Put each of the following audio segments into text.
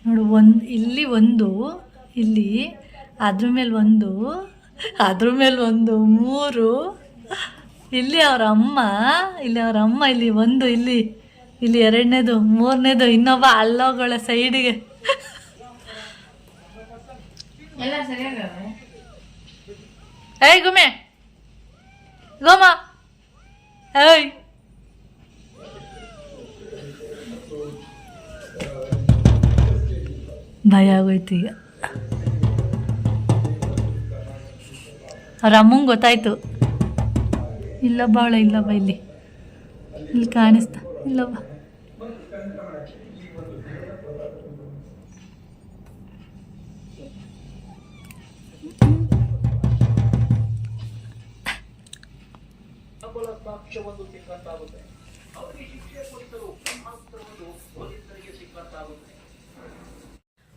ನೋಡು, ಇಲ್ಲಿ ಒಂದು, ಇಲ್ಲಿ ಅದ್ರ ಮೇಲೆ ಒಂದು, ಅದ್ರ ಮೇಲೆ ಒಂದು, ಮೂರು. ಇಲ್ಲಿ ಅವರ ಅಮ್ಮ, ಇಲ್ಲಿ ಒಂದು, ಇಲ್ಲಿ ಎರಡನೇದು, ಮೂರನೇದು, ಇನ್ನೊಬ್ಬ ಅಲ್ಲೋಗಳ ಸೈಡಿಗೆ. ಏಯ್ ಗುಮೆ, ಗೋಮ, ಏಯ್ ಭಯ ಆಗೋಯ್ತು ಈಗ. ಅವ್ರ ಅಮ್ಮಂಗೆ ಗೊತ್ತಾಯ್ತು. ಇಲ್ಲೊಬ್ಬ ಅವಳೆ, ಇಲ್ಲೊಬ್ಬ ಇಲ್ಲಿ ಕಾಣಿಸ್ತಾ, ಇಲ್ಲೊಬ್ಬ.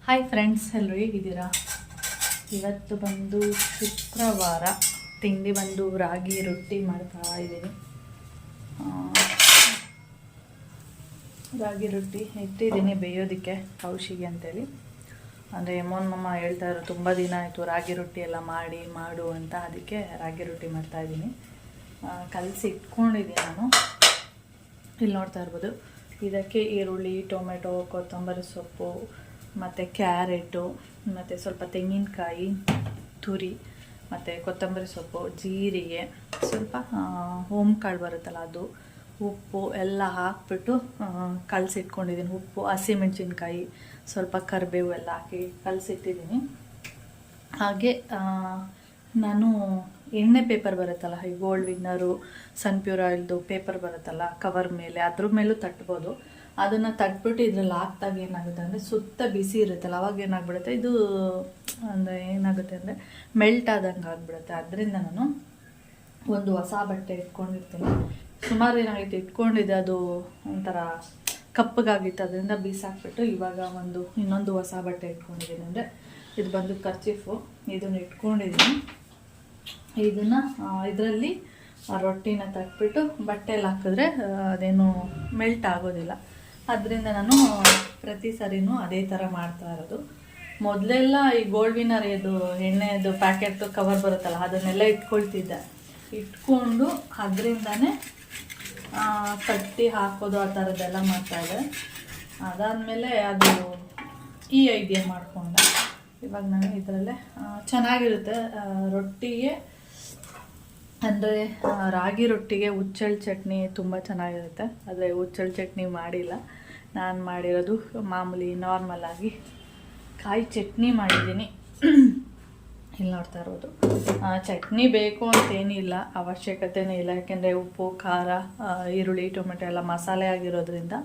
ಹಾಯ್ ಫ್ರೆಂಡ್ಸ್, ಎಲ್ಲರೂ ಹೇಗಿದ್ದೀರಾ? ಇವತ್ತು ಬಂದು ಶುಕ್ರವಾರ. ತಿಂಡಿ ಬಂದು ರಾಗಿ ರೊಟ್ಟಿ ಮಾಡ್ತಾ ಇದ್ದೀನಿ. ರಾಗಿ ರೊಟ್ಟಿ ಇಟ್ಟಿದ್ದೀನಿ ಬೇಯೋದಕ್ಕೆ, ಕೌಶಿಗೆ ಅಂತೇಳಿ. ಅಂದರೆ ಮಮ್ಮ ಹೇಳ್ತಾಯಿದ್ರು ತುಂಬ ದಿನ ಆಯಿತು ರಾಗಿ ರೊಟ್ಟಿ ಎಲ್ಲ ಮಾಡು ಅಂತ. ಅದಕ್ಕೆ ರಾಗಿ ರೊಟ್ಟಿ ಮಾಡ್ತಾಯಿದ್ದೀನಿ. ಕಲಸಿ ಇಟ್ಕೊಂಡಿದ್ದೀನಿ ನಾನು. ಇಲ್ಲಿ ನೋಡ್ತಾ ಇರ್ಬೋದು. ಇದಕ್ಕೆ ಈರುಳ್ಳಿ, ಟೊಮೆಟೊ, ಕೊತ್ತಂಬರಿ ಸೊಪ್ಪು ಮತ್ತು ಕ್ಯಾರೆಟು ಮತ್ತು ಸ್ವಲ್ಪ ತೆಂಗಿನಕಾಯಿ ತುರಿ ಮತ್ತು ಕೊತ್ತಂಬರಿ ಸೊಪ್ಪು, ಜೀರಿಗೆ, ಸ್ವಲ್ಪ ಓಂಕಾಳು ಬರುತ್ತಲ್ಲ ಅದು, ಉಪ್ಪು ಎಲ್ಲ ಹಾಕ್ಬಿಟ್ಟು ಕಲಸಿಟ್ಕೊಂಡಿದ್ದೀನಿ. ಉಪ್ಪು, ಹಸಿಮೆಣ್ಸಿನ್ಕಾಯಿ, ಸ್ವಲ್ಪ ಕರಿಬೇವು ಎಲ್ಲ ಹಾಕಿ ಕಲಸಿಟ್ಟಿದ್ದೀನಿ. ಹಾಗೆ ನಾನು ಎಣ್ಣೆ ಪೇಪರ್ ಬರುತ್ತಲ್ಲ, ಈ ಗೋಲ್ಡ್ ವಿನ್ನರು, ಸನ್ಪ್ಯೂರ್ ಆಯಿಲ್ದು ಪೇಪರ್ ಬರುತ್ತಲ್ಲ ಕವರ್ ಮೇಲೆ, ಅದ್ರ ಮೇಲೂ ತಟ್ಬೋದು. ಅದನ್ನು ತಟ್ಬಿಟ್ಟು ಇದ್ರಲ್ಲಿ ಹಾಕ್ದಾಗ ಏನಾಗುತ್ತೆ ಅಂದರೆ ಸುತ್ತ ಬಿಸಿ ಇರುತ್ತಲ್ಲ, ಅವಾಗ ಏನಾಗ್ಬಿಡುತ್ತೆ ಇದು ಅಂದರೆ ಏನಾಗುತ್ತೆ ಅಂದರೆ ಮೆಲ್ಟ್ ಆದಂಗೆ ಆಗಿಬಿಡುತ್ತೆ. ಅದರಿಂದ ನಾನು ಒಂದು ಹೊಸ ಬಟ್ಟೆ ಇಟ್ಕೊಂಡಿರ್ತೀನಿ. ಸುಮಾರು ಏನಾಗಿತ್ತು ಇಟ್ಕೊಂಡಿದ್ದೆ, ಅದು ಒಂಥರ ಕಪ್ಪಗಾಗಿತ್ತು. ಅದರಿಂದ ಬೀಸಾಕ್ಬಿಟ್ಟು ಇವಾಗ ಇನ್ನೊಂದು ಹೊಸ ಬಟ್ಟೆ ಇಟ್ಕೊಂಡಿದ್ದೀನಿ. ಅಂದರೆ ಇದು ಬಂದು ಕರ್ಚೀಫು, ಇದನ್ನು ಇಟ್ಕೊಂಡಿದ್ದೀನಿ. ಇದರಲ್ಲಿ ರೊಟ್ಟಿನ ತಟ್ಬಿಟ್ಟು ಬಟ್ಟೆಯಲ್ಲಿ ಹಾಕಿದ್ರೆ ಅದೇನು ಮೆಲ್ಟ್ ಆಗೋದಿಲ್ಲ. ಅದರಿಂದ ನಾನು ಪ್ರತಿ ಸರಿನೂ ಅದೇ ಥರ ಮಾಡ್ತಾ ಇರೋದು. ಮೊದಲೆಲ್ಲ ಈ ಗೋಲ್ಡ್ ವಿನ್ನರ್ ಇದು ಎಣ್ಣೆದು ಪ್ಯಾಕೆಟ್ ಕವರ್ ಬರುತ್ತಲ್ಲ, ಅದನ್ನೆಲ್ಲ ಇಟ್ಕೊಂಡು ಅದರಿಂದನೇ ತಟ್ಟಿ ಹಾಕೋದು, ಆ ಥರದ್ದೆಲ್ಲ ಮಾಡ್ತಾಯಿದ್ದೆ. ಅದಾದಮೇಲೆ ಅದು ಈ ಐಡಿಯಾ ಮಾಡಿಕೊಂಡೆ. ಇವಾಗ ನಾನು ಇದರಲ್ಲೇ ಚೆನ್ನಾಗಿರುತ್ತೆ ರೊಟ್ಟಿಗೆ. ಅಂದರೆ ರಾಗಿ ರೊಟ್ಟಿಗೆ ಹುಚ್ಚೆಳ್ಳು ಚಟ್ನಿ ತುಂಬ ಚೆನ್ನಾಗಿರುತ್ತೆ. ಆದರೆ ಹುಚ್ಚೆಳ್ಳು ಚಟ್ನಿ ಮಾಡಿಲ್ಲ, ನಾನು ಮಾಡಿರೋದು ಮಾಮೂಲಿ ನಾರ್ಮಲಾಗಿ ಕಾಯಿ ಚಟ್ನಿ ಮಾಡಿದ್ದೀನಿ. ಇಲ್ಲಿ ನೋಡ್ತಾ ಇರೋದು. ಚಟ್ನಿ ಬೇಕು ಅಂತೇನಿಲ್ಲ, ಅವಶ್ಯಕತೆಯೇ ಇಲ್ಲ. ಯಾಕೆಂದರೆ ಉಪ್ಪು, ಖಾರ, ಈರುಳ್ಳಿ, ಟೊಮೆಟೊ ಎಲ್ಲ ಮಸಾಲೆ ಆಗಿರೋದ್ರಿಂದ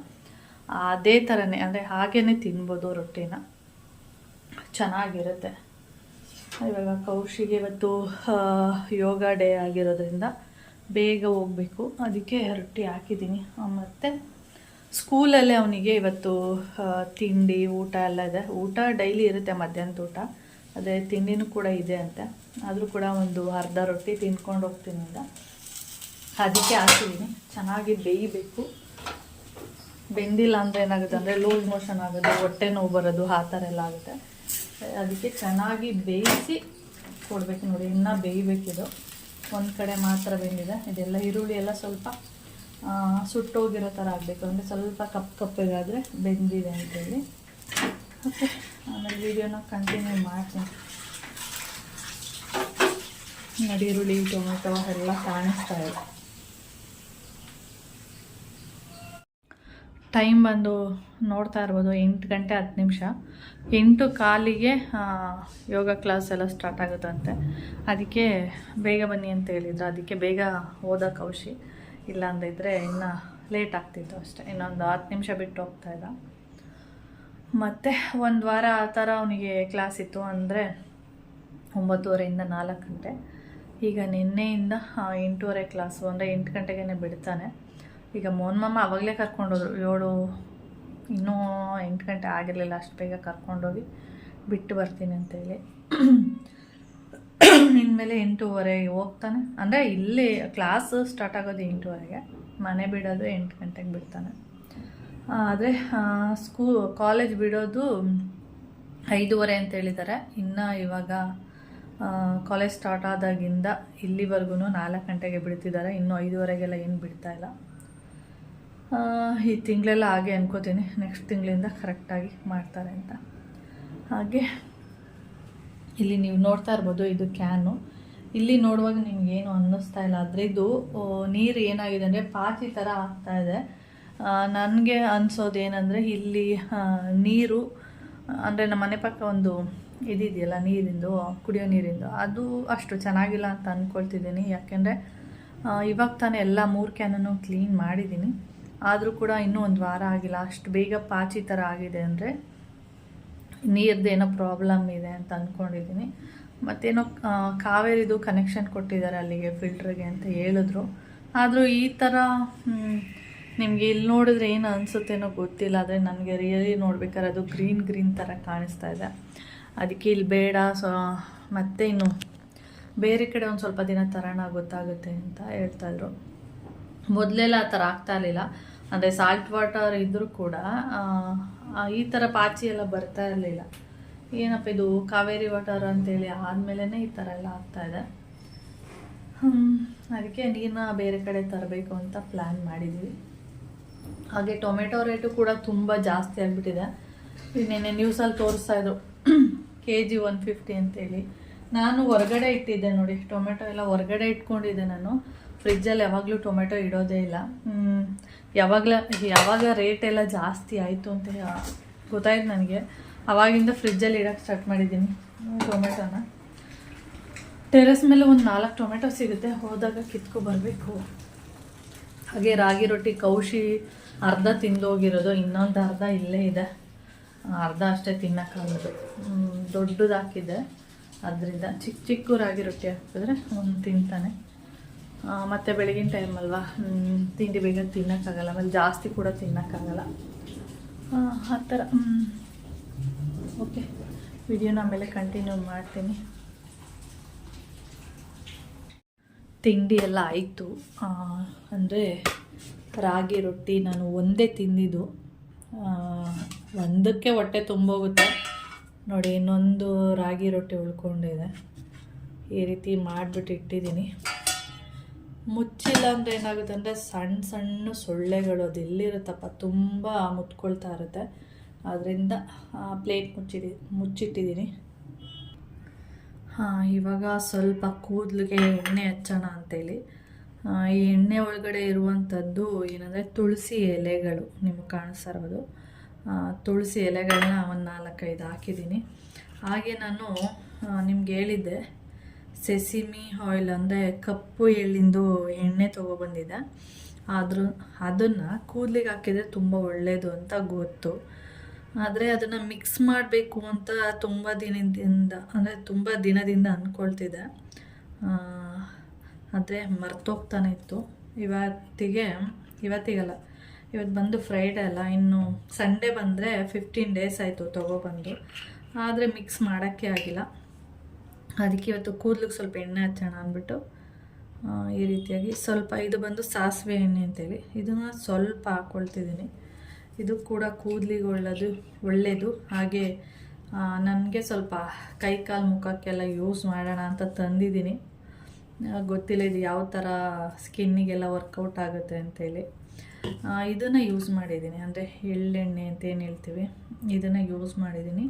ಅದೇ ಥರನೇ, ಅಂದರೆ ಹಾಗೇ ತಿನ್ಬೋದು ರೊಟ್ಟಿನ, ಚೆನ್ನಾಗಿರುತ್ತೆ. ಇವಾಗ ಕೌಶಿಗೆ ಇವತ್ತು ಯೋಗ ಡೇ ಆಗಿರೋದ್ರಿಂದ ಬೇಗ ಹೋಗಬೇಕು, ಅದಕ್ಕೆ ರೊಟ್ಟಿ ಹಾಕಿದ್ದೀನಿ. ಮತ್ತು ಸ್ಕೂಲಲ್ಲೇ ಅವನಿಗೆ ಇವತ್ತು ತಿಂಡಿ, ಊಟ ಎಲ್ಲ ಇದೆ. ಊಟ ಡೈಲಿ ಇರುತ್ತೆ, ಮಧ್ಯಾಹ್ನದ ಊಟ. ಅದೇ ತಿಂಡಿನೂ ಕೂಡ ಇದೆ ಅಂತೆ. ಆದರೂ ಕೂಡ ಒಂದು ಅರ್ಧ ರೊಟ್ಟಿ ತಿನ್ಕೊಂಡು ಹೋಗ್ತೀನಿ ಅಂತ ಅದಕ್ಕೆ ಹಾಕಿದ್ದೀನಿ. ಚೆನ್ನಾಗಿ ಬೇಯಬೇಕು. ಬೆಂದಿಲ್ಲ ಅಂದರೆ ಏನಾಗುತ್ತೆ ಅಂದರೆ ಲೂಸ್ ಮೋಷನ್ ಆಗೋದು, ಹೊಟ್ಟೆ ನೋವು ಬರೋದು, ಆ ಥರ ಎಲ್ಲ ಆಗುತ್ತೆ. ಅದಕ್ಕೆ ಚೆನ್ನಾಗಿ ಬೇಯಿಸಿ ಕೊಡಬೇಕು. ನೋಡಿ, ಇನ್ನೂ ಬೇಯಬೇಕಿದು. ಒಂದು ಕಡೆ ಮಾತ್ರ ಬೆಂದಿದೆ. ಇದೆಲ್ಲ ಈರುಳ್ಳಿ ಎಲ್ಲ ಸ್ವಲ್ಪ ಸುಟ್ಟೋಗಿರೋ ಥರ ಆಗಬೇಕು, ಅಂದರೆ ಸ್ವಲ್ಪ ಕಪ್ಪಗಾದರೆ ಬೆಂದಿದೆ ಅಂತೇಳಿ. ಓಕೆ, ಆಮೇಲೆ ವೀಡಿಯೋನ ಕಂಟಿನ್ಯೂ ಮಾಡ್ತೀನಿ. ನೋಡಿ, ಈರುಳ್ಳಿ, ಟೊಮೆಟೊ ಎಲ್ಲ ಕಾಣಿಸ್ತಾ ಇದೆ. ಟೈಮ್ ಬಂದು ನೋಡ್ತಾ ಇರ್ಬೋದು 8 ಗಂಟೆ 10 ನಿಮಿಷ. 8:15ಗೆ ಯೋಗ ಕ್ಲಾಸ್ ಎಲ್ಲ ಸ್ಟಾರ್ಟ್ ಆಗುತ್ತಂತೆ. ಅದಕ್ಕೆ ಬೇಗ ಬನ್ನಿ ಅಂತ ಹೇಳಿದ್ರು. ಅದಕ್ಕೆ ಬೇಗ ಹೋದ ಕೌಶಿ. ಇಲ್ಲ ಅಂದಿದ್ರೆ ಇನ್ನೂ ಲೇಟ್ ಆಗ್ತಿತ್ತು ಅಷ್ಟೇ. ಇನ್ನೊಂದು 10 ನಿಮಿಷ ಬಿಟ್ಟು ಹೋಗ್ತಾಯಿದ್ದ. ಮತ್ತು ಒಂದು ವಾರ ಆ ಥರ ಅವನಿಗೆ ಕ್ಲಾಸ್ ಇತ್ತು. ಅಂದರೆ 9:30ಇಂದ 4 ಗಂಟೆ. ಈಗ ನಿನ್ನೆಯಿಂದ 8:30 ಕ್ಲಾಸು, ಅಂದರೆ 8 ಗಂಟೆಗೇ ಬಿಡ್ತಾನೆ. ಈಗ ಮಮ್ಮ ಆವಾಗಲೇ ಕರ್ಕೊಂಡೋದ್ರು. ಇನ್ನೂ 8 ಗಂಟೆ ಆಗಿರಲಿಲ್ಲ, ಅಷ್ಟು ಬೇಗ ಕರ್ಕೊಂಡೋಗಿ ಬಿಟ್ಟು ಬರ್ತೀನಿ ಅಂತೇಳಿ. ಇನ್ಮೇಲೆ 8:30 ಹೋಗ್ತಾನೆ. ಅಂದರೆ ಇಲ್ಲಿ ಕ್ಲಾಸ್ ಸ್ಟಾರ್ಟ್ ಆಗೋದು 8:30ಗೆ, ಮನೆ ಬಿಡೋದು 8 ಗಂಟೆಗೆ ಬಿಡ್ತಾನೆ. ಆದರೆ ಕಾಲೇಜ್ ಬಿಡೋದು 5:30 ಅಂತ ಹೇಳಿದ್ದಾರೆ. ಇನ್ನು ಇವಾಗ ಕಾಲೇಜ್ ಸ್ಟಾರ್ಟ್ ಆದಾಗಿಂದ ಇಲ್ಲಿವರೆಗೂ 4 ಗಂಟೆಗೆ ಬಿಡ್ತಿದ್ದಾರೆ. ಇನ್ನು 5:30ಗೆಲ್ಲ ಏನು ಬಿಡ್ತಾಯಿಲ್ಲ. ಈ ತಿಂಗಳೆಲ್ಲ ಹಾಗೆ ಅನ್ಕೋತೀನಿ, ನೆಕ್ಸ್ಟ್ ತಿಂಗಳಿಂದ ಕರೆಕ್ಟಾಗಿ ಮಾಡ್ತಾರೆ ಅಂತ. ಹಾಗೆ ಇಲ್ಲಿ ನೀವು ನೋಡ್ತಾ ಇರ್ಬೋದು, ಇದು ಕ್ಯಾನು. ಇಲ್ಲಿ ನೋಡುವಾಗ ನಿಮಗೇನು ಅನ್ನಿಸ್ತಾ ಇಲ್ಲ, ಅದರದ್ದು ನೀರು ಏನಾಗಿದೆ ಅಂದರೆ ಪಾಚಿ ಥರ ಆಗ್ತಾಯಿದೆ. ನನಗೆ ಅನಿಸೋದು ಏನಂದರೆ ಇಲ್ಲಿ ನೀರು ಅಂದರೆ ನಮ್ಮ ಮನೆ ಪಕ್ಕ ಒಂದು ಇದಿದೆಯಲ್ಲ ನೀರಿಂದು, ಕುಡಿಯೋ ನೀರಿಂದು, ಅದು ಅಷ್ಟು ಚೆನ್ನಾಗಿಲ್ಲ ಅಂತ ಅಂದ್ಕೊಳ್ತಿದ್ದೀನಿ. ಯಾಕೆಂದರೆ ಇವಾಗ ತಾನೇ ಎಲ್ಲ 3 ಕ್ಯಾನನ್ನು ಕ್ಲೀನ್ ಮಾಡಿದ್ದೀನಿ, ಆದರೂ ಕೂಡ ಇನ್ನೂ 1 ವಾರ ಆಗಿಲ್ಲ. ಅಷ್ಟು ಬೇಗ ಪಾಚಿ ಥರ ಆಗಿದೆ ಅಂದರೆ ನೀರ್ದೇನೋ ಪ್ರಾಬ್ಲಮ್ ಇದೆ ಅಂತ ಅಂದ್ಕೊಂಡಿದ್ದೀನಿ. ಮತ್ತೇನೋ ಕಾವೇರಿದು ಕನೆಕ್ಷನ್ ಕೊಟ್ಟಿದ್ದಾರೆ ಅಲ್ಲಿಗೆ ಫಿಲ್ಟ್ರಿಗೆ ಅಂತ ಹೇಳಿದ್ರು. ಆದರೂ ಈ ಥರ ನಿಮಗೆ ಇಲ್ಲಿ ನೋಡಿದ್ರೆ ಏನು ಅನಿಸುತ್ತೇನೋ ಗೊತ್ತಿಲ್ಲ, ಆದರೆ ನನಗೆ ರಿಯಲಿ ನೋಡ್ಬೇಕಾದ್ರೆ ಅದು ಗ್ರೀನ್ ಥರ ಕಾಣಿಸ್ತಾ ಇದೆ. ಅದಕ್ಕೆ ಇಲ್ಲಿ ಬೇಡ, ಮತ್ತೆ ಇನ್ನು ಬೇರೆ ಕಡೆ ಒಂದು ಸ್ವಲ್ಪ ದಿನ ತರೋಣ ಗೊತ್ತಾಗುತ್ತೆ ಅಂತ ಹೇಳ್ತಾಯಿದ್ರು. ಮೊದಲೆಲ್ಲ ಆ ಥರ ಆಗ್ತಾ ಇರಲಿಲ್ಲ, ಅಂದರೆ ಸಾಲ್ಟ್ ವಾಟರ್ ಇದ್ದರೂ ಕೂಡ ಈ ಥರ ಪಾಚಿ ಎಲ್ಲ ಬರ್ತಾ ಇರಲಿಲ್ಲ. ಏನಪ್ಪ ಇದು ಕಾವೇರಿ ವಾಟರ್ ಅಂತೇಳಿ ಆದಮೇಲೆ ಈ ಥರ ಎಲ್ಲ ಆಗ್ತಾಯಿದೆ. ಅದಕ್ಕೆ ನೀರನ್ನ ಬೇರೆ ಕಡೆ ತರಬೇಕು ಅಂತ ಪ್ಲ್ಯಾನ್ ಮಾಡಿದ್ದೀವಿ. ಹಾಗೆ ಟೊಮೆಟೊ ರೇಟು ಕೂಡ ತುಂಬ ಜಾಸ್ತಿ ಆಗಿಬಿಟ್ಟಿದೆ. ನಿನ್ನೆ ನ್ಯೂಸಲ್ಲಿ ತೋರಿಸ್ತಾಯಿದ್ರು kg 150 ಅಂತೇಳಿ. ನಾನು ಹೊರಗಡೆ ಇಟ್ಟಿದ್ದೆ ನೋಡಿ, ಟೊಮೆಟೊ ಎಲ್ಲ ಹೊರಗಡೆ ಇಟ್ಕೊಂಡಿದ್ದೆ. ನಾನು ಫ್ರಿಜ್ಜಲ್ಲಿ ಯಾವಾಗಲೂ ಟೊಮೆಟೊ ಇಡೋದೇ ಇಲ್ಲ. ಯಾವಾಗ ರೇಟ್ ಎಲ್ಲ ಜಾಸ್ತಿ ಆಯಿತು ಅಂತ ಗೊತ್ತಾಯ್ತು ನನಗೆ, ಆವಾಗಿಂದ ಫ್ರಿಜ್ಜಲ್ಲಿ ಇಡೋಕ್ಕೆ ಸ್ಟಾರ್ಟ್ ಮಾಡಿದ್ದೀನಿ ಟೊಮೆಟೊನ. ಟೆರೆಸ್ ಮೇಲೆ ಒಂದು 4 ಟೊಮೆಟೊ ಸಿಗುತ್ತೆ, ಹೋದಾಗ ಕಿತ್ಕೊ ಬರಬೇಕು. ಹಾಗೆ ರಾಗಿ ರೊಟ್ಟಿ ಕೌಶಿ ಅರ್ಧ ತಿಂದೋಗಿರೋದು, ಇನ್ನೊಂದು ಅರ್ಧ ಇಲ್ಲೇ ಇದೆ. ಅರ್ಧ ಅಷ್ಟೇ ತಿನ್ನೋಕ್ಕಾಗೋದು, ದೊಡ್ಡದು ಹಾಕಿದ್ದೆ. ಅದರಿಂದ ಚಿಕ್ಕ ರಾಗಿ ರೊಟ್ಟಿ ಹಾಕಿದ್ರೆ ಒಂದು ತಿಂತಾನೆ. ಮತ್ತು ಬೆಳಗಿನ ಟೈಮ್ ಅಲ್ವಾ, ತಿಂಡಿ ಬೇಗ ತಿನ್ನೋಕ್ಕಾಗಲ್ಲ, ಆಮೇಲೆ ಜಾಸ್ತಿ ಕೂಡ ತಿನ್ನೋಕ್ಕಾಗಲ್ಲ. ಆ ಥರ. ಓಕೆ, ವಿಡಿಯೋನ ಆಮೇಲೆ ಕಂಟಿನ್ಯೂ ಮಾಡ್ತೀನಿ. ತಿಂಡಿ ಎಲ್ಲ ಆಯಿತು. ಅಂದರೆ ರಾಗಿ ರೊಟ್ಟಿ ನಾನು ಒಂದೇ ತಿಂದಿದ್ದು, ಒಂದಕ್ಕೆ ಹೊಟ್ಟೆ ತುಂಬೋಗುತ್ತೆ ನೋಡಿ. ಇನ್ನೊಂದು ರಾಗಿ ರೊಟ್ಟಿ ಉಳ್ಕೊಂಡಿದೆ, ಈ ರೀತಿ ಮಾಡಿಬಿಟ್ಟು ಇಟ್ಟಿದ್ದೀನಿ. ಮುಚ್ಚಿಲ್ಲ ಅಂದರೆ ಏನಾಗುತ್ತೆ ಅಂದರೆ ಸಣ್ಣ ಸೊಳ್ಳೆಗಳು ಅದು ಎಲ್ಲಿರುತ್ತಪ್ಪ ತುಂಬ ಮುತ್ಕೊಳ್ತಾ ಇರುತ್ತೆ. ಅದರಿಂದ ಪ್ಲೇಟ್ ಮುಚ್ಚಿಟ್ಟಿದ್ದೀನಿ. ಇವಾಗ ಸ್ವಲ್ಪ ಕೂದಲಿಗೆ ಎಣ್ಣೆ ಹಚ್ಚೋಣ ಅಂತೇಳಿ. ಈ ಎಣ್ಣೆ ಒಳಗಡೆ ಇರುವಂಥದ್ದು ಏನಂದರೆ ತುಳಸಿ ಎಲೆಗಳು, ನಿಮಗೆ ಕಾಣಿಸ್ತಾ ಇರೋದು ತುಳಸಿ ಎಲೆಗಳನ್ನ ಒಂದು 4-5 ಹಾಕಿದ್ದೀನಿ. ಹಾಗೆ ನಾನು ನಿಮ್ಗೆ ಹೇಳಿದ್ದೆ ಸೆಸಿಮಿ ಆಯಿಲ್ ಅಂದರೆ ಕಪ್ಪು ಎಳ್ಳಿಂದು ಎಣ್ಣೆ ತೊಗೊಬಂದಿದ್ದೆ. ಆದರೂ ಅದನ್ನು ಕೂದಲಿಗೆ ಹಾಕಿದರೆ ತುಂಬ ಒಳ್ಳೆಯದು ಅಂತ ಗೊತ್ತು. ಆದರೆ ಅದನ್ನು ಮಿಕ್ಸ್ ಮಾಡಬೇಕು ಅಂತ ತುಂಬ ದಿನದಿಂದ ಅಂದ್ಕೊಳ್ತಿದ್ದೆ, ಆದರೆ ಮರ್ತೋಗ್ತಾನೆ ಇತ್ತು. ಇವತ್ತಿಗಲ್ಲ, ಇವತ್ತು ಬಂದು ಫ್ರೈಡೇ ಅಲ್ಲ, ಇನ್ನು ಸಂಡೇ ಬಂದರೆ 15 ಡೇಸ್ ಆಯಿತು ತೊಗೊಬಂದು. ಆದರೆ ಮಿಕ್ಸ್ ಮಾಡೋಕ್ಕೆ ಆಗಿಲ್ಲ. ಅದಕ್ಕೆ ಇವತ್ತು ಕೂದಲಿಗೆ ಸ್ವಲ್ಪ ಎಣ್ಣೆ ಹಚ್ಚೋಣ ಅಂದ್ಬಿಟ್ಟು ಈ ರೀತಿಯಾಗಿ ಸ್ವಲ್ಪ, ಇದು ಬಂದು ಸಾಸಿವೆ ಎಣ್ಣೆ ಅಂತೇಳಿ ಇದನ್ನು ಸ್ವಲ್ಪ ಹಾಕ್ಕೊಳ್ತಿದ್ದೀನಿ. ಇದು ಕೂಡ ಕೂದಲಿಗೆ ಒಳ್ಳೆಯದು. ಹಾಗೆ ನನಗೆ ಸ್ವಲ್ಪ ಕೈಕಾಲು ಮುಖಕ್ಕೆಲ್ಲ ಯೂಸ್ ಮಾಡೋಣ ಅಂತ ತಂದಿದ್ದೀನಿ. ಗೊತ್ತಿಲ್ಲ ಇದು ಯಾವ ಥರ ಸ್ಕಿನ್ನಿಗೆಲ್ಲ ವರ್ಕೌಟ್ ಆಗುತ್ತೆ ಅಂತೇಳಿ ಇದನ್ನು ಯೂಸ್ ಮಾಡಿದ್ದೀನಿ. ಅಂದರೆ ಎಳ್ಳೆಣ್ಣೆ ಅಂತ ಏನು ಹೇಳ್ತೀವಿ, ಇದನ್ನು ಯೂಸ್ ಮಾಡಿದ್ದೀನಿ.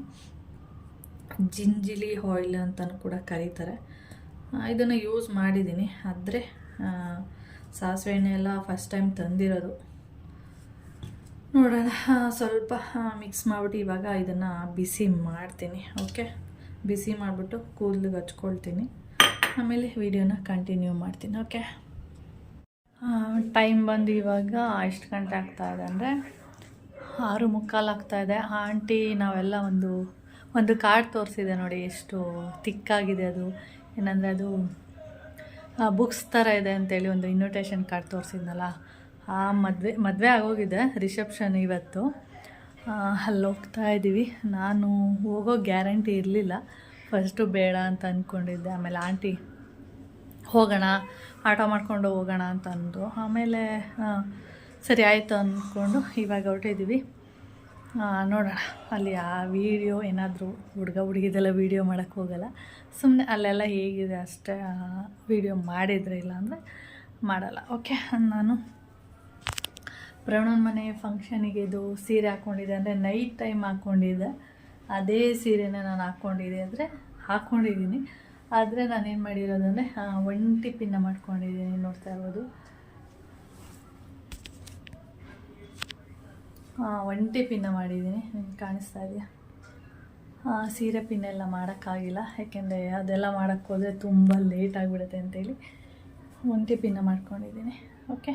ಜಿಂಜಿಲಿ ಆಯಿಲ್ ಅಂತಲೂ ಕೂಡ ಕರೀತಾರೆ. ಇದನ್ನು ಯೂಸ್ ಮಾಡಿದ್ದೀನಿ. ಆದರೆ ಸಾಸಿವೆ ಎಣ್ಣೆ ಎಲ್ಲ ಫಸ್ಟ್ ಟೈಮ್ ತಂದಿರೋದು. ನೋಡೋಣ, ಸ್ವಲ್ಪ ಮಿಕ್ಸ್ ಮಾಡಿಬಿಟ್ಟು ಇವಾಗ ಇದನ್ನು ಬಿಸಿ ಮಾಡ್ತೀನಿ. ಓಕೆ, ಬಿಸಿ ಮಾಡಿಬಿಟ್ಟು ಕೂದಲಿಗೆ ಹಚ್ಕೊಳ್ತೀನಿ, ಆಮೇಲೆ ವಿಡಿಯೋನ ಕಂಟಿನ್ಯೂ ಮಾಡ್ತೀನಿ. ಓಕೆ, ಟೈಮ್ ಬಂದು ಇವಾಗ ಎಷ್ಟು ಗಂಟೆ ಆಗ್ತಾಯಿದೆ ಅಂದರೆ 6:45 ಆಗ್ತಾಯಿದೆ. ಆಂಟಿ ನಾವೆಲ್ಲ ಒಂದು ಕಾರ್ಡ್ ತೋರಿಸಿದೆ ನೋಡಿ, ಎಷ್ಟು ತಿಕ್ಕಾಗಿದೆ ಅದು. ಏನಂದರೆ ಅದು ಬುಕ್ಸ್ ಥರ ಇದೆ ಅಂತೇಳಿ ಒಂದು ಇನ್ವಿಟೇಷನ್ ಕಾರ್ಡ್ ತೋರಿಸಿದ್ನಲ್ಲ, ಆ ಮದುವೆ ಆಗೋಗಿದೆ, ರಿಸೆಪ್ಷನ್ ಇವತ್ತು. ಅಲ್ಲಿ ಹೋಗ್ತಾ ಇದ್ದೀವಿ. ನಾನು ಹೋಗೋ ಗ್ಯಾರಂಟಿ ಇರಲಿಲ್ಲ, ಫಸ್ಟು ಬೇಡ ಅಂತ ಅಂದ್ಕೊಂಡಿದ್ದೆ. ಆಮೇಲೆ ಆಂಟಿ ಹೋಗೋಣ, ಆಟೋ ಮಾಡ್ಕೊಂಡು ಹೋಗೋಣ ಅಂತ ಅಂದರು. ಆಮೇಲೆ ಸರಿ ಆಯಿತು ಅಂದ್ಕೊಂಡು ಇವಾಗ ಹೊರಟಿದ್ದೀವಿ. ನೋಡೋಣ ಅಲ್ಲಿ ಆ ವಿಡಿಯೋ ಏನಾದರೂ ಹುಡುಗ ಹುಡುಗಿದೆಲ್ಲ ವೀಡಿಯೋ ಮಾಡೋಕ್ಕೆ ಹೋಗಲ್ಲ, ಸುಮ್ಮನೆ ಅಲ್ಲೆಲ್ಲ ಹೇಗಿದೆ ಅಷ್ಟೇ ವೀಡಿಯೋ ಮಾಡಿದರೆ, ಇಲ್ಲ ಅಂದರೆ ಮಾಡಲ್ಲ. ಓಕೆ, ನಾನು ಪ್ರವಣನ ಮನೆ ಫಂಕ್ಷನಿಗೆ ಇದು ಸೀರೆ ಹಾಕ್ಕೊಂಡಿದ್ದೆ, ಅಂದರೆ ನೈಟ್ ಟೈಮ್ ಹಾಕ್ಕೊಂಡಿದ್ದೆ. ಅದೇ ಸೀರೆನ ನಾನು ಹಾಕ್ಕೊಂಡಿದ್ದೀನಿ. ಆದರೆ ನಾನೇನು ಮಾಡಿರೋದಂದರೆ ಒಂಟಿ ಪಿನ್ನ ಮಾಡ್ಕೊಂಡಿದ್ದೀನಿ, ನೋಡ್ತಾ ಇರ್ಬೋದು. ಒಂಟಿ ಪಿನ್ನ ಮಾಡಿದ್ದೀನಿ, ನಿಮ್ಗೆ ಕಾಣಿಸ್ತಾ ಇದೆಯಾ? ಸೀರೆ ಪಿನ್ನೆಲ್ಲ ಮಾಡೋಕ್ಕಾಗಿಲ್ಲ, ಯಾಕೆಂದರೆ ಅದೆಲ್ಲ ಮಾಡೋಕ್ಕೆ ಹೋದರೆ ತುಂಬ ಲೇಟ್ ಆಗಿಬಿಡುತ್ತೆ ಅಂತೇಳಿ ಒಂಟಿ ಪಿನ್ನ ಮಾಡ್ಕೊಂಡಿದ್ದೀನಿ. ಓಕೆ,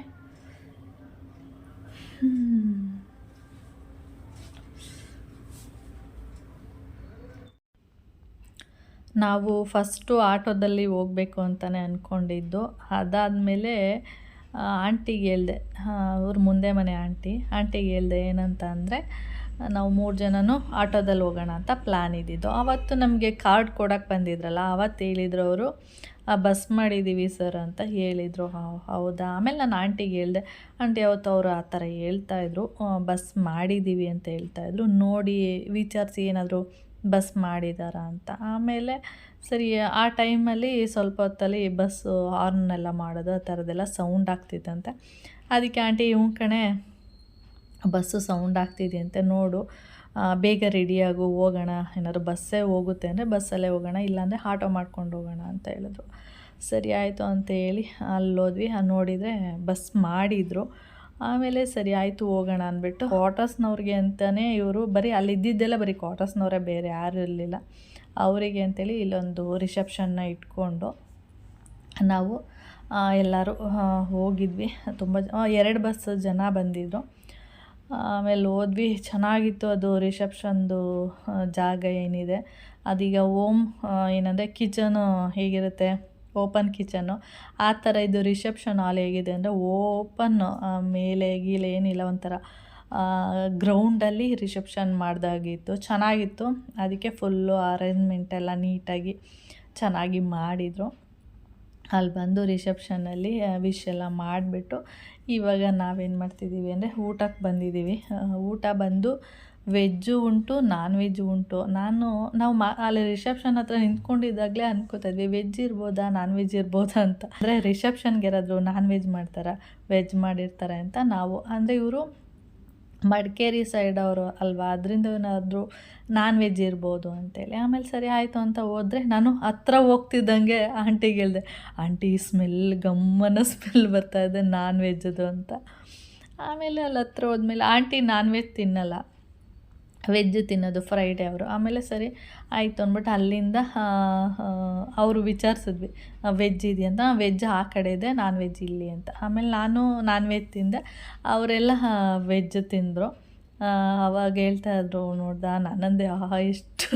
ನಾವು ಫಸ್ಟು ಆಟೋದಲ್ಲಿ ಹೋಗಬೇಕು ಅಂತಲೇ ಅಂದ್ಕೊಂಡಿದ್ದು. ಅದಾದಮೇಲೆ ಆಂಟಿಗೆ ಹೇಳ್ದೆ, ಅವ್ರ ಮುಂದೆ ಮನೆ ಆಂಟಿಗೆ ಹೇಳ್ದೆ ಏನಂತ ಅಂದರೆ, ನಾವು 3 ಜನನೂ ಆಟೋದಲ್ಲಿ ಹೋಗೋಣ ಅಂತ ಪ್ಲ್ಯಾನ್ ಇದ್ದಿದ್ದು. ಆವತ್ತು ನಮಗೆ ಕಾರ್ಡ್ ಕೊಡೋಕ್ಕೆ ಬಂದಿದ್ರಲ್ಲ, ಆವತ್ತು ಹೇಳಿದ್ರು ಅವರು, ಬಸ್ ಮಾಡಿದ್ದೀವಿ ಸರ್ ಅಂತ ಹೇಳಿದರು. ಹೌದಾ? ಆಮೇಲೆ ನಾನು ಆಂಟಿಗೆ ಹೇಳಿದೆ. ಆಂಟಿ ಅವತ್ತು ಅವರು ಆ ಥರ ಹೇಳ್ತಾಯಿದ್ರು, ಬಸ್ ಮಾಡಿದ್ದೀವಿ ಅಂತ ಹೇಳ್ತಾಯಿದ್ರು, ನೋಡಿ ವಿಚಾರಿಸಿ ಏನಾದರೂ ಬಸ್ ಮಾಡಿದಾರಾ ಅಂತ. ಆಮೇಲೆ ಸರಿ, ಆ ಟೈಮಲ್ಲಿ ಸ್ವಲ್ಪ ಹೊತ್ತಲ್ಲಿ ಬಸ್ಸು ಹಾರ್ನೆಲ್ಲ ಮಾಡೋದು ಆ ಥರದ್ದೆಲ್ಲ ಸೌಂಡ್ ಆಗ್ತಿತ್ತಂತೆ. ಅದಕ್ಕೆ ಆಂಟಿ ಕಣೆ ಬಸ್ಸು ಸೌಂಡ್ ಆಗ್ತಿದೆಯಂತೆ, ನೋಡು ಬೇಗ ರೆಡಿಯಾಗು, ಹೋಗೋಣ, ಏನಾದ್ರು ಬಸ್ಸೇ ಹೋಗುತ್ತೆ ಅಂದರೆ ಬಸ್ಸಲ್ಲೇ ಹೋಗೋಣ, ಇಲ್ಲಾಂದರೆ ಆಟೋ ಮಾಡ್ಕೊಂಡು ಹೋಗೋಣ ಅಂತ ಹೇಳಿದ್ರು. ಸರಿ ಆಯಿತು ಅಂತ ಹೇಳಿ ಅಲ್ಲೋದ್ವಿ. ನೋಡಿದರೆ ಬಸ್ ಮಾಡಿದರು. ಆಮೇಲೆ ಸರಿ ಆಯಿತು ಹೋಗೋಣ ಅಂದ್ಬಿಟ್ಟು ಕ್ವಾರ್ಟರ್ಸ್ನವ್ರಿಗೆ ಅಂತಲೇ ಇವರು ಬರೀ ಅಲ್ಲಿದ್ದಿದ್ದೆಲ್ಲ ಬರೀ ಕ್ವಾರ್ಟರ್ಸ್ನವರೇ, ಬೇರೆ ಯಾರೂ ಇರಲಿಲ್ಲ. ಅವರಿಗೆ ಅಂತೇಳಿ ಇಲ್ಲೊಂದು ರಿಸೆಪ್ಷನ್ನ ಇಟ್ಕೊಂಡು ನಾವು ಎಲ್ಲರೂ ಹೋಗಿದ್ವಿ. ತುಂಬ 2 ಬಸ್ ಜನ ಬಂದಿದ್ದರು. ಆಮೇಲೆ ಹೋದ್ವಿ, ಚೆನ್ನಾಗಿತ್ತು ಅದು ರಿಸೆಪ್ಷನ್ದು ಜಾಗ ಏನಿದೆ ಅದೀಗ ಏನಂದರೆ ಕಿಚನು ಹೇಗಿರುತ್ತೆ, ಓಪನ್ ಕಿಚನ್ನು ಆ ಥರ ಇದು ರಿಸೆಪ್ಷನ್ ಹಾಲ್ ಹೇಗಿದೆ ಅಂದರೆ ಓಪನ್ನು, ಮೇಲೆ ಗೀಲೆ ಏನಿಲ್ಲ, ಒಂಥರ ಗ್ರೌಂಡಲ್ಲಿ ರಿಸೆಪ್ಷನ್ ಮಾಡಿದಾಗಿತ್ತು, ಚೆನ್ನಾಗಿತ್ತು. ಅದಕ್ಕೆ ಫುಲ್ಲು ಅರೇಂಜ್ಮೆಂಟ್ ಎಲ್ಲ ನೀಟಾಗಿ ಚೆನ್ನಾಗಿ ಮಾಡಿದರು. ಅಲ್ಲಿ ಬಂದು ರಿಸೆಪ್ಷನ್ನಲ್ಲಿ ವಿಶ್ ಎಲ್ಲ ಮಾಡಿಬಿಟ್ಟು ಇವಾಗ ನಾವೇನು ಮಾಡ್ತಿದ್ದೀವಿ ಅಂದರೆ ಊಟಕ್ಕೆ ಬಂದಿದ್ದೀವಿ. ಊಟ ಬಂದು ವೆಜ್ಜು ಉಂಟು, ನಾನ್ ವೆಜ್ಜು ಉಂಟು. ನಾವು ಅಲ್ಲಿ ರಿಸೆಪ್ಷನ್ ಹತ್ರ ನಿಂತ್ಕೊಂಡಿದ್ದಾಗಲೇ ಅಂದ್ಕೋತಾಯಿದ್ವಿ, ವೆಜ್ ಇರ್ಬೋದಾ ನಾನ್ ವೆಜ್ ಇರ್ಬೋದಾ ಅಂತ. ಅಂದರೆ ರಿಸೆಪ್ಷನ್ಗೆ ಯಾರಾದರೂ ನಾನ್ ವೆಜ್ ಮಾಡ್ತಾರಾ, ವೆಜ್ ಮಾಡಿರ್ತಾರೆ ಅಂತ ನಾವು, ಅಂದರೆ ಇವರು ಮಡಿಕೇರಿ ಸೈಡ್ ಅವರು ಅಲ್ವಾ, ಅದರಿಂದ ಏನಾದರೂ ನಾನ್ ವೆಜ್ ಇರ್ಬೋದು ಅಂತೇಳಿ. ಆಮೇಲೆ ಸರಿ ಆಯಿತು ಅಂತ ಹೋದರೆ, ನಾನು ಹತ್ರ ಹೋಗ್ತಿದ್ದಂಗೆ ಆಂಟಿಗೆ ಹೇಳಿದೆ, ಆಂಟಿ ಸ್ಮೆಲ್ ಗಮ್ಮನ ಸ್ಮೆಲ್ ಬರ್ತಾಯಿದೆ ನಾನ್ ವೆಜ್ಜದು ಅಂತ. ಆಮೇಲೆ ಅಲ್ಲಿ ಹತ್ರ ಹೋದ್ಮೇಲೆ ಆಂಟಿ ನಾನ್ ವೆಜ್ ತಿನ್ನಲ್ಲ, ವೆಜ್ಜು ತಿನ್ನೋದು ಫ್ರೈಡೇ ಅವರು. ಆಮೇಲೆ ಸರಿ ಆಯಿತು ಅಂದ್ಬಿಟ್ಟು ಅಲ್ಲಿಂದ ಅವರು ವಿಚಾರಿಸಿದ್ವಿ, ವೆಜ್ ಇದೆಯಂತ. ವೆಜ್ ಆ ಕಡೆ ಇದೆ, ನಾನ್ ವೆಜ್ ಇಲ್ಲಿ ಅಂತ. ಆಮೇಲೆ ನಾನು ನಾನ್ ವೆಜ್ ತಿಂದೆ, ಅವರೆಲ್ಲ ವೆಜ್ ತಿಂದರು. ಅವಾಗ ಹೇಳ್ತಾಯಿದ್ರು, ನೋಡ್ದ ನನ್ನಂದೆ ಎಷ್ಟು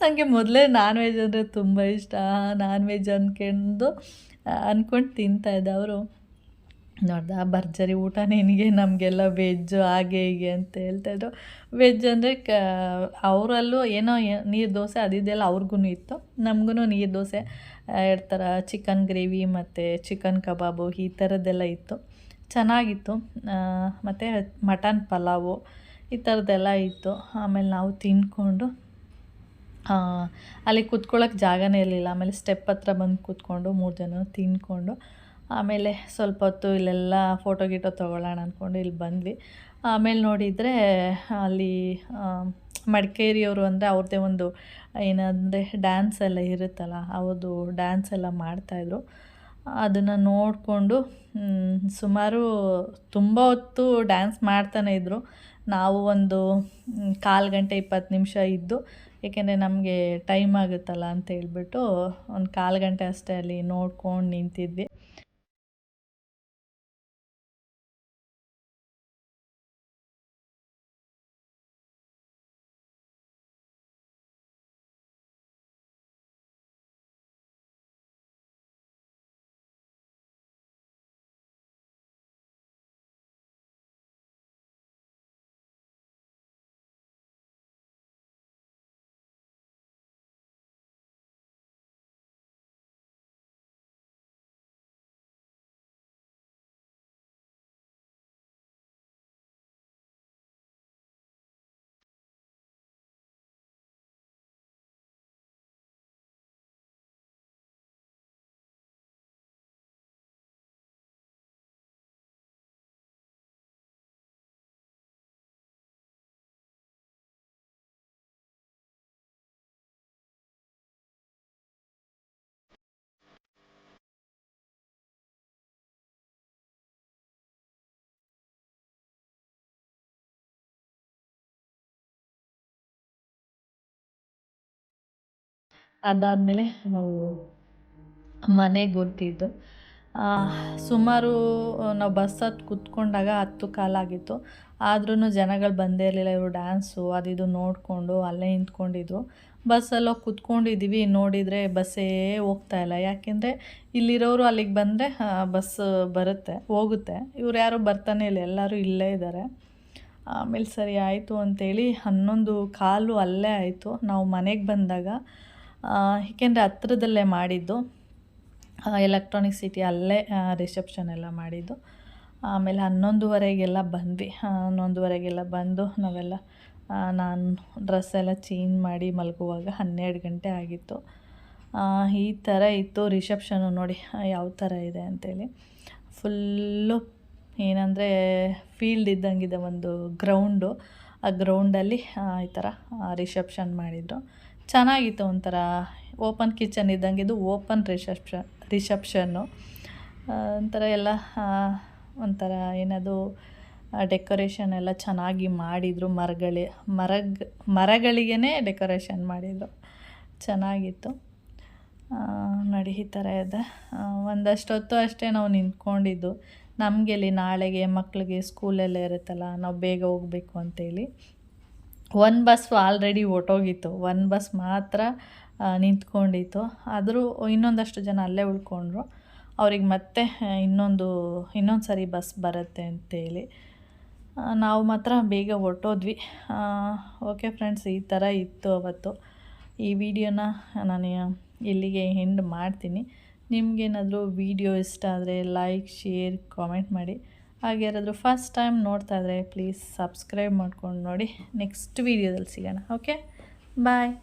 ನನಗೆ ಮೊದಲೇ ನಾನ್ ವೆಜ್ ಅಂದರೆ ತುಂಬ ಇಷ್ಟ, ನಾನ್ ವೆಜ್ ಅಂದ್ಕೊಂಡು ತಿಂತಾಯಿದ್ದೆ. ಅವರು ನೋಡ್ದ ಭರ್ಜರಿ ಊಟ ನಿನಗೆ, ನಮಗೆಲ್ಲ ವೆಜ್ಜು ಹಾಗೆ ಹೀಗೆ ಅಂತ ಹೇಳ್ತಾಯಿದ್ರು. ವೆಜ್ ಅಂದರೆ ಅವರಲ್ಲೂ ಏನೋ ನೀರು ದೋಸೆ ಅದಿದೆಲ್ಲ ಅವ್ರಿಗೂ ಇತ್ತು, ನಮಗೂ ನೀರು ದೋಸೆ, 2 ಥರ ಚಿಕನ್ ಗ್ರೇವಿ ಮತ್ತು ಚಿಕನ್ ಕಬಾಬು ಈ ಥರದ್ದೆಲ್ಲ ಇತ್ತು, ಚೆನ್ನಾಗಿತ್ತು. ಮತ್ತು ಮಟನ್ ಪಲಾವು ಈ ಥರದ್ದೆಲ್ಲ ಇತ್ತು. ಆಮೇಲೆ ನಾವು ತಿಂದ್ಕೊಂಡು ಅಲ್ಲಿ ಕೂತ್ಕೊಳ್ಳೋಕೆ ಜಾಗನೇ ಇರಲಿಲ್ಲ. ಆಮೇಲೆ ಸ್ಟೆಪ್ ಹತ್ರ ಬಂದು ಕೂತ್ಕೊಂಡು 3 ಜನ ತಿಂದ್ಕೊಂಡು ಆಮೇಲೆ ಸ್ವಲ್ಪ ಹೊತ್ತು ಇಲ್ಲೆಲ್ಲ ಫೋಟೋ ಗೀಟೋ ತೊಗೊಳ್ಳೋಣ ಅಂದ್ಕೊಂಡು ಇಲ್ಲಿ ಬಂದ್ವಿ. ಆಮೇಲೆ ನೋಡಿದರೆ ಅಲ್ಲಿ ಮಡಿಕೇರಿಯವರು ಅಂದರೆ ಅವ್ರದ್ದೇ ಒಂದು ಏನಂದರೆ ಡ್ಯಾನ್ಸ್ ಎಲ್ಲ ಇರುತ್ತಲ್ಲ, ಅವ್ರದ್ದು ಡ್ಯಾನ್ಸ್ ಎಲ್ಲ ಮಾಡ್ತಾಯಿದ್ರು. ಅದನ್ನು ನೋಡಿಕೊಂಡು ಸುಮಾರು ತುಂಬ ಹೊತ್ತು ಡ್ಯಾನ್ಸ್ ಮಾಡ್ತಾನೆ ಇದ್ದರು. ನಾವು ಒಂದು 1/4 ಗಂಟೆ 20 ನಿಮಿಷ ಇದ್ದು, ಏಕೆಂದರೆ ನಮಗೆ ಟೈಮ್ ಆಗುತ್ತಲ್ಲ ಅಂತ ಹೇಳ್ಬಿಟ್ಟು ಒಂದು 1/4 ಗಂಟೆ ಅಷ್ಟೇ ಅಲ್ಲಿ ನೋಡ್ಕೊಂಡು ನಿಂತಿದ್ವಿ. ಅದಾದಮೇಲೆ ನಾವು ಮನೆಗೆ ಹೊರ್ಟಿದ್ದು. ಸುಮಾರು ನಾವು ಬಸ್ ಹತ್ತಿ ಕೂತ್ಕೊಂಡಾಗ 10 ಕಾಲಾಗಿತ್ತು. ಆದ್ರೂ ಜನಗಳು ಬಂದೇ ಇರಲಿಲ್ಲ. ಇವರು ಡ್ಯಾನ್ಸು ಅದು ಇದು ನೋಡಿಕೊಂಡು ಅಲ್ಲೇ ನಿಂತ್ಕೊಂಡಿದ್ರು. ಬಸ್ಸಲ್ಲೋಗಿ ಕೂತ್ಕೊಂಡಿದ್ದೀವಿ, ನೋಡಿದರೆ ಬಸ್ಸೇ ಹೋಗ್ತಾಯಿಲ್ಲ. ಯಾಕೆಂದರೆ ಇಲ್ಲಿರೋರು ಅಲ್ಲಿಗೆ ಬಂದರೆ ಬಸ್ ಬರುತ್ತೆ, ಹೋಗುತ್ತೆ. ಇವ್ರು ಯಾರೂ ಬರ್ತಾನೆ ಇಲ್ಲ, ಎಲ್ಲರೂ ಇಲ್ಲೇ ಇದ್ದಾರೆ. ಆಮೇಲೆ ಸರಿ ಆಯಿತು ಅಂಥೇಳಿ 11:15 ಅಲ್ಲೇ ಆಯಿತು. ನಾವು ಮನೆಗೆ ಬಂದಾಗ ಏಕೆಂದರೆ ಹತ್ರದಲ್ಲೇ ಮಾಡಿದ್ದು, ಎಲೆಕ್ಟ್ರಾನಿಕ್ ಸಿಟಿ ಅಲ್ಲೇ ರಿಸೆಪ್ಷನ್ ಎಲ್ಲ ಮಾಡಿದ್ದು. ಆಮೇಲೆ 11:15 ಬಂದ್ವಿ. 11:15 ಬಂದು ನಾವೆಲ್ಲ ನಾನು ಡ್ರೆಸ್ ಎಲ್ಲ ಚೇಂಜ್ ಮಾಡಿ ಮಲಗುವಾಗ 12 ಗಂಟೆ ಆಗಿತ್ತು. ಈ ಥರ ಇತ್ತು ರಿಸೆಪ್ಷನ್ನು. ನೋಡಿ ಯಾವ ಥರ ಇದೆ ಅಂಥೇಳಿ. ಫುಲ್ಲು ಏನಂದರೆ ಫೀಲ್ಡ್ ಇದ್ದಂಗಿದೆ, ಒಂದು ಗ್ರೌಂಡು. ಆ ಗ್ರೌಂಡಲ್ಲಿ ಈ ಥರ ರಿಸೆಪ್ಷನ್ ಮಾಡಿದರು. ಚೆನ್ನಾಗಿತ್ತು. ಒಂಥರ ಓಪನ್ ಕಿಚನ್ ಇದ್ದಂಗಿದ್ದು, ಓಪನ್ ರಿಸೆಪ್ಷನ್ನು. ಒಂಥರ ಎಲ್ಲ ಒಂಥರ ಏನದು ಡೆಕೋರೇಷನ್ ಎಲ್ಲ ಚೆನ್ನಾಗಿ ಮಾಡಿದರು. ಮರಗಳಿಗೇ ಡೆಕೋರೇಷನ್ ಮಾಡಿದರು, ಚೆನ್ನಾಗಿತ್ತು. ನೋಡಿ ಈ ಥರ ಇದೆ. ಒಂದಷ್ಟು ಹೊತ್ತು ಅಷ್ಟೇ ನಾವು ನಿಂತ್ಕೊಂಡಿದ್ದು. ನಮಗೆಲ್ಲಿ ನಾಳೆಗೆ ಮಕ್ಕಳಿಗೆ ಸ್ಕೂಲೆಲ್ಲ ಇರುತ್ತಲ್ಲ, ನಾವು ಬೇಗ ಹೋಗಬೇಕು ಅಂತೇಳಿ. ಒಂದು ಬಸ್ ಆಲ್ರೆಡಿ ಹೊರ್ಟೋಗಿತ್ತು, ಒಂದು ಬಸ್ ಮಾತ್ರ ನಿಂತ್ಕೊಂಡಿತ್ತು. ಆದರೂ ಇನ್ನೊಂದಷ್ಟು ಜನ ಅಲ್ಲೇ ಉಳ್ಕೊಂಡ್ರು. ಅವ್ರಿಗೆ ಮತ್ತೆ ಇನ್ನೊಂದು ಸರಿ ಬಸ್ ಬರುತ್ತೆ ಅಂತೇಳಿ ನಾವು ಮಾತ್ರ ಬೇಗ ಹೊರ್ಟೋದ್ವಿ. ಓಕೆ ಫ್ರೆಂಡ್ಸ್, ಈ ಥರ ಇತ್ತು ಅವತ್ತು. ಈ ವಿಡಿಯೋನ ನಾನು ಇಲ್ಲಿಗೆ ಎಂಡ್ ಮಾಡ್ತೀನಿ. ನಿಮಗೇನಾದರೂ ವಿಡಿಯೋ ಇಷ್ಟ ಆದರೆ ಲೈಕ್, ಶೇರ್, ಕಾಮೆಂಟ್ ಮಾಡಿ. ಹಾಗೆ ಯಾರಾದರೂ ಫಸ್ಟ್ ಟೈಮ್ ನೋಡ್ತಾ ಇದ್ದರೆ ಪ್ಲೀಸ್ ಸಬ್ಸ್ಕ್ರೈಬ್ ಮಾಡ್ಕೊಂಡು ನೋಡಿ. ನೆಕ್ಸ್ಟ್ ವೀಡಿಯೋದಲ್ಲಿ ಸಿಗೋಣ. ಓಕೆ, ಬಾಯ್.